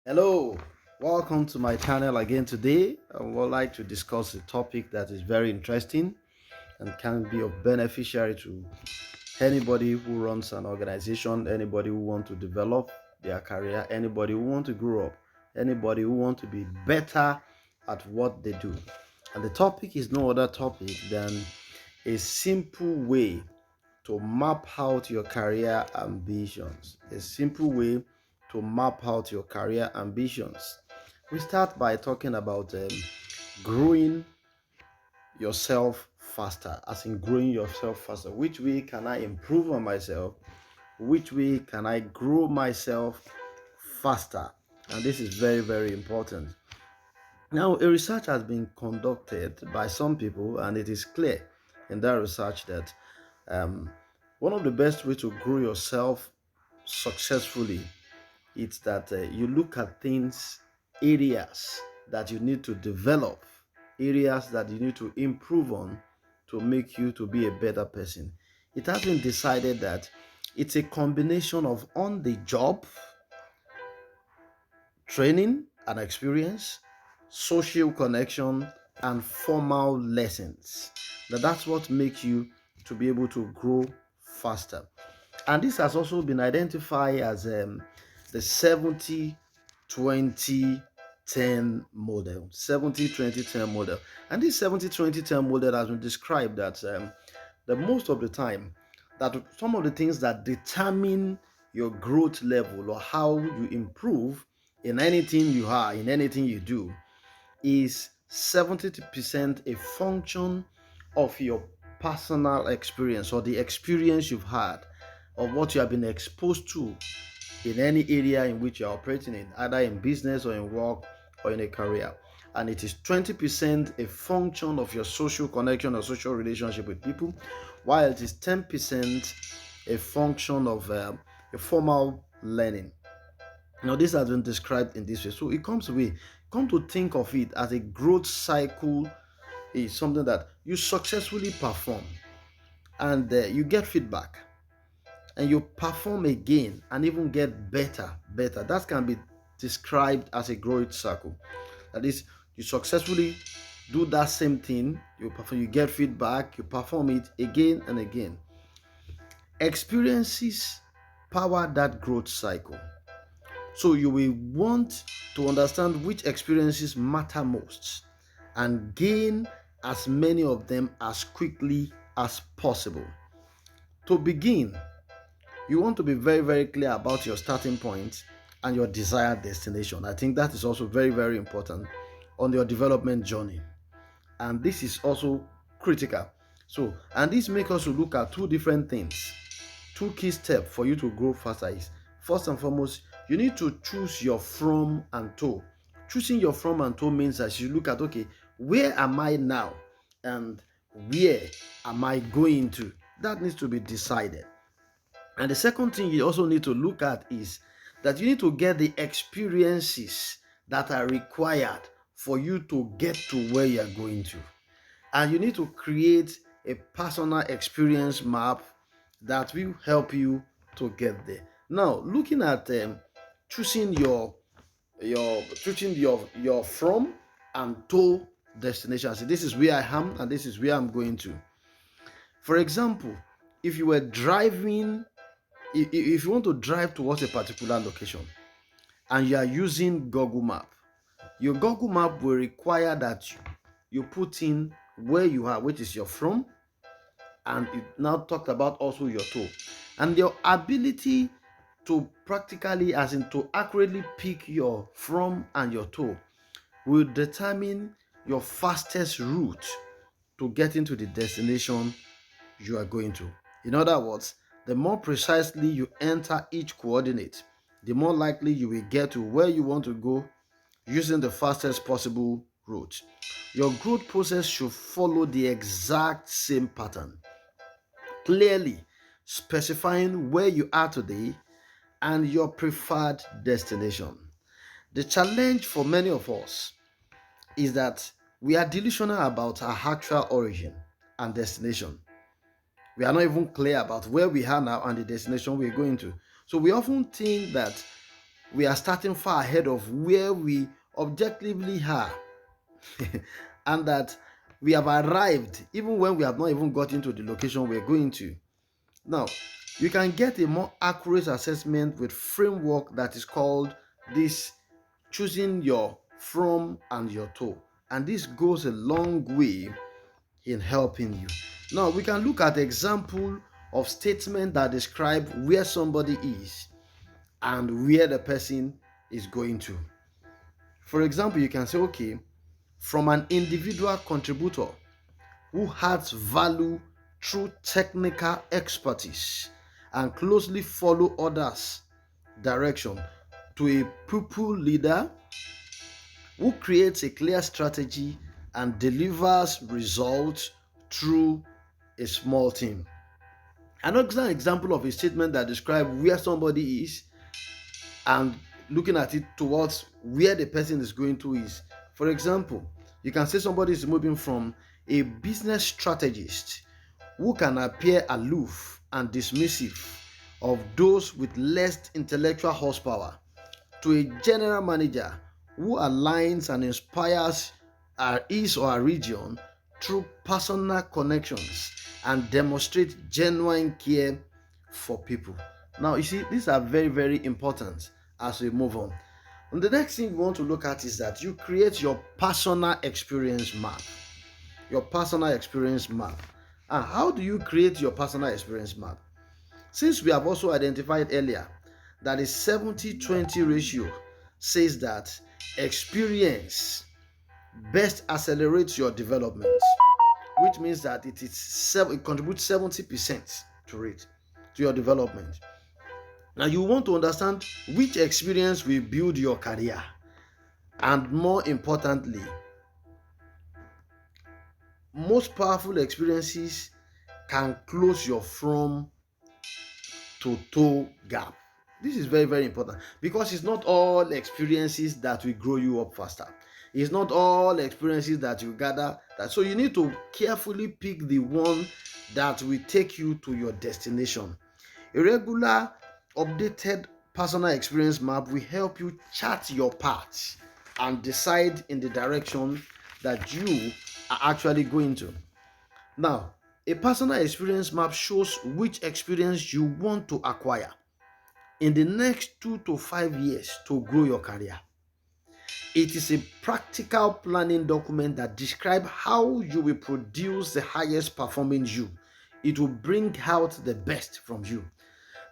Hello, welcome to my channel again. Today, I would like to discuss a topic that is very interesting and can be of beneficiary to anybody who runs an organization, anybody who want to develop their career, anybody who want to grow up, anybody who want to be better at what they do. And the topic is no other topic than a simple way to map out your career ambitions. A simple way to map out your career ambitions. We start by talking about growing yourself faster, as in growing yourself faster. Which way can I improve on myself? Which way can I grow myself faster? And this is very, very important. Now, a research has been conducted by some people, and it is clear in that research that um, one of the best way to grow yourself successfully is that you look at things, areas that you need to develop, areas that you need to improve on to make you to be a better person. It has been decided that it's a combination of on the job training and experience, social connection, and formal lessons. Now that's what makes you to be able to grow faster. And this has also been identified as the 70-20-10 model. 70-20-10 model. And this 70-20-10 model has been described that the most of the time that some of the things that determine your growth level or how you improve in anything you are, in anything you do, is 70% a function of your personal experience or the experience you've had of what you have been exposed to in any area in which you're operating in, either in business or in work or in a career. And it is 20% a function of your social connection or social relationship with people, while it is 10% a function of a formal learning. Now, this has been described in this way. So it comes away, come to think of it as a growth cycle is something that you successfully perform and you get feedback and you perform again and even get better. That can be described as a growth cycle. That is, you successfully do that same thing, you perform, you get feedback, you perform it again and again. Experiences power that growth cycle. So you will want to understand which experiences matter most and gain as many of them as quickly as possible. To begin, you want to be very, very clear about your starting point and your desired destination. I think that is also very, very important on your development journey. And this is also critical. So, and this makes us to look at two different things. Two key steps for you to grow faster is, first and foremost, you need to choose your from and to. Choosing your from and to means that you look at, okay, where am I now and where am I going to? That needs to be decided. And the second thing you also need to look at is that you need to get the experiences that are required for you to get to where you're going to. And you need to create a personal experience map that will help you to get there. Now, looking at choosing your from and to destination. So this is where I am and this is where I'm going to. For example, if you were driving, if you want to drive towards a particular location and you are using Google Map, your Google Map will require that you put in where you are, which is your from, and it now talked about also your to, and your ability to practically, as in to accurately pick your from and your to, will determine your fastest route to get into the destination you are going to. In other words, the more precisely you enter each coordinate, the more likely you will get to where you want to go using the fastest possible route. Your growth process should follow the exact same pattern, clearly specifying where you are today and your preferred destination. The challenge for many of us is that we are delusional about our actual origin and destination. We are not even clear about where we are now and the destination we're going to. So we often think that we are starting far ahead of where we objectively are. And that we have arrived even when we have not even got into the location we're going to. Now, you can get a more accurate assessment with framework that is called this choosing your from and your to. And this goes a long way in helping you. Now, we can look at example of statements that describe where somebody is and where the person is going to. For example, you can say, okay, from an individual contributor who adds value through technical expertise and closely follow others' direction, to a people leader who creates a clear strategy and delivers results through a small team. Another example of a statement that describes where somebody is and looking at it towards where the person is going to is, for example, you can say somebody is moving from a business strategist who can appear aloof and dismissive of those with less intellectual horsepower to a general manager who aligns and inspires his or her region through personal connections and demonstrates genuine care for people. Now, you see, these are very, very important as we move on. And the next thing we want to look at is that you create your personal experience map. Your personal experience map. And how do you create your personal experience map? Since we have also identified earlier that a 70-20 ratio says that experience best accelerates your development, which means that it contributes 70% to your development. Now, you want to understand which experience will build your career, and more importantly, most powerful experiences can close your from to toe gap. This is very, very important because it's not all experiences that will grow you up faster. It's not all experiences that you gather that. So you need to carefully pick the one that will take you to your destination. A regular updated personal experience map will help you chart your path and decide in the direction that you are actually going to. Now, a personal experience map shows which experience you want to acquire in the next 2 to 5 years to grow your career. It is a practical planning document that describes how you will produce the highest performing you. It will bring out the best from you.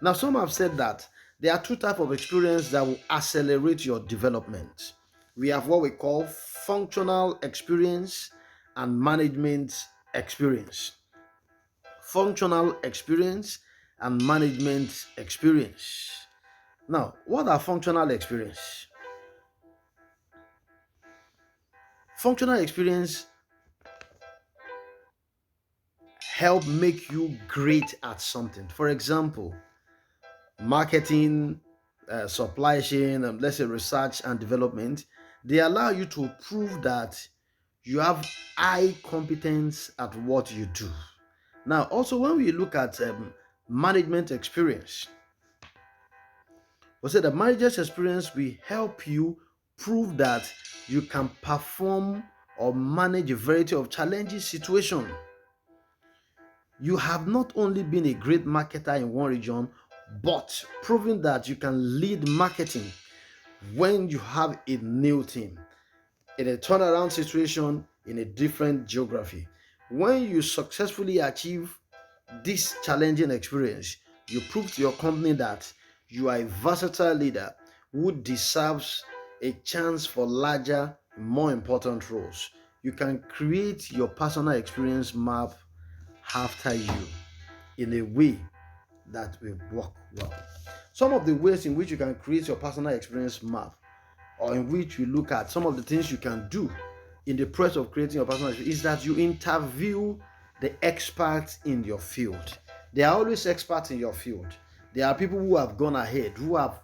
Now, some have said that there are two types of experience that will accelerate your development. We have what we call functional experience and management experience. Functional experience and management experience. Now, what are functional experience? Functional experience help make you great at something. For example, marketing, supply chain, let's say research and development. They allow you to prove that you have high competence at what you do. Now, also when we look at management experience, we say the manager's experience will help you prove that you can perform or manage a variety of challenging situations. You have not only been a great marketer in one region, but proving that you can lead marketing when you have a new team in a turnaround situation in a different geography. When you successfully achieve this challenging experience, you prove to your company that you are a versatile leader who deserves a chance for larger, more important roles. You can create your personal experience map after you in a way that will work well. Some of the ways in which you can create your personal experience map, or in which you look at some of the things you can do in the process of creating your personal experience, is that you interview the experts in your field. There are always experts in your field. There are people who have gone ahead, who have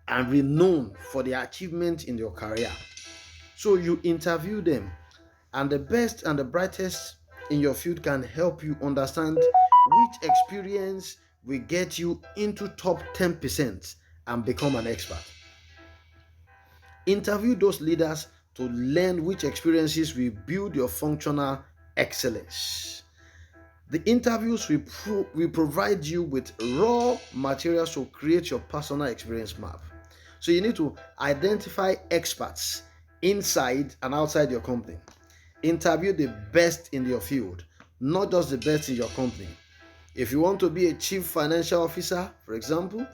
and renowned for their achievement in your career. So you interview them, and the best and the brightest in your field can help you understand which experience will get you into top 10% and become an expert. Interview those leaders to learn which experiences will build your functional excellence. The interviews will provide you with raw materials to create your personal experience map. So you need to identify experts inside and outside your company. Interview the best in your field, not just the best in your company. If you want to be a chief financial officer, for example,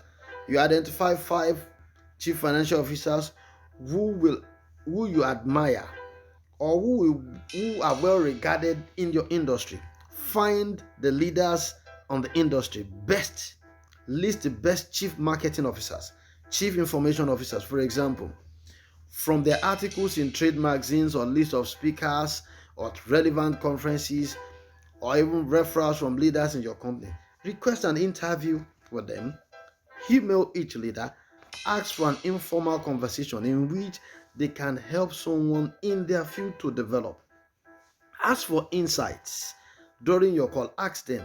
you identify 5 chief financial officers who you admire or who are well regarded in your industry. Find the leaders on the industry best. List the best chief marketing officers, chief information officers, for example, from their articles in trade magazines or list of speakers or relevant conferences, or even referrals from leaders in your company. Request an interview with them. Email each leader. Ask for an informal conversation in which they can help someone in their field to develop. Ask for insights during your call. Ask them,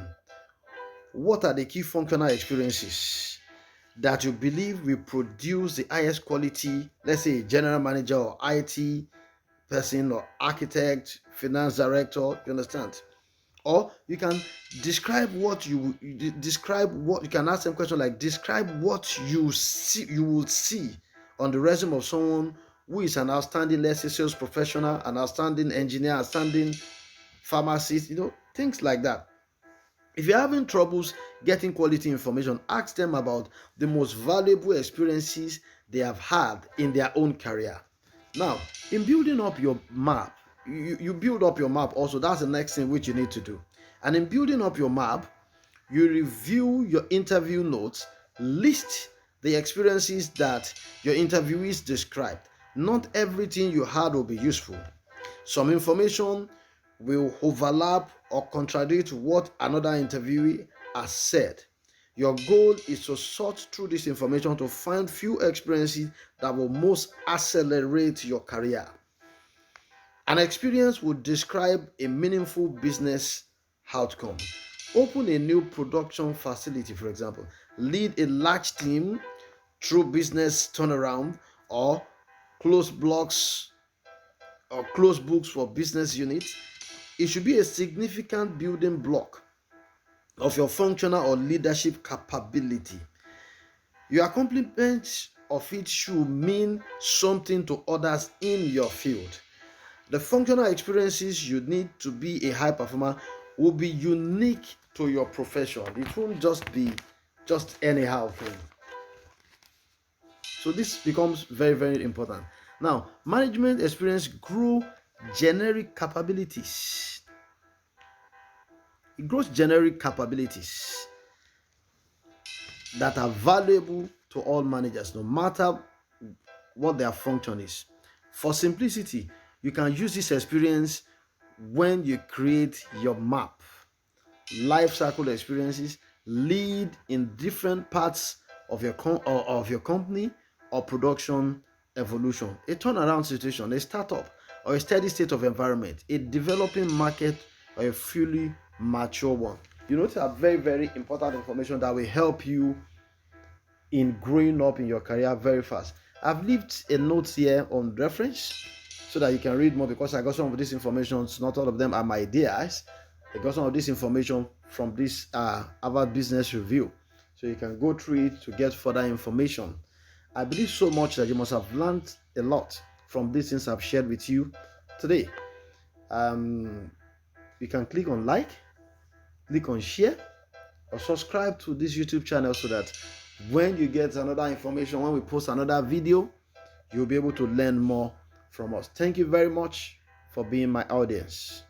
what are the key functional experiences that you believe will produce the highest quality, let's say general manager or IT person or architect, finance director, you understand? Or you can describe what you can ask them questions like, describe what you will see on the resume of someone who is an outstanding, let's say, sales professional, an outstanding engineer, outstanding pharmacist, things like that. If you're having troubles getting quality information, ask them about the most valuable experiences they have had in their own career. Now, in building up your map, you build up your map also. That's the next thing which you need to do. And in building up your map, you review your interview notes, list the experiences that your interviewees described. Not everything you had will be useful. Some information will overlap or contradict what another interviewee has said. Your goal is to sort through this information to find few experiences that will most accelerate your career. An experience would describe a meaningful business outcome. Open a new production facility, for example. Lead a large team through business turnaround, or close books for business units. It should be a significant building block of your functional or leadership capability. Your accomplishment of it should mean something to others in your field. The functional experiences you need to be a high performer will be unique to your profession. It won't just be just anyhow thing. So this becomes very, very important. Now, management experience grow generic capabilities. It grows generic capabilities that are valuable to all managers, no matter what their function is. For simplicity, you can use this experience when you create your map. Life cycle experiences, lead in different parts of your company or production evolution, a turnaround situation, a startup or a steady state of environment, a developing market or a fully mature one. These are very, very important information that will help you in growing up in your career very fast. I've left a note here on reference so that you can read more, because I got some of this information. Not all of them are my ideas. I got some of this information from this Harvard Business Review, so you can go through it to get further information. I believe so much that you must have learned a lot from these things I've shared with you today. You can click on like, click on share, or subscribe to this YouTube channel so that when you get another information, when we post another video, you'll be able to learn more from us. Thank you very much for being my audience.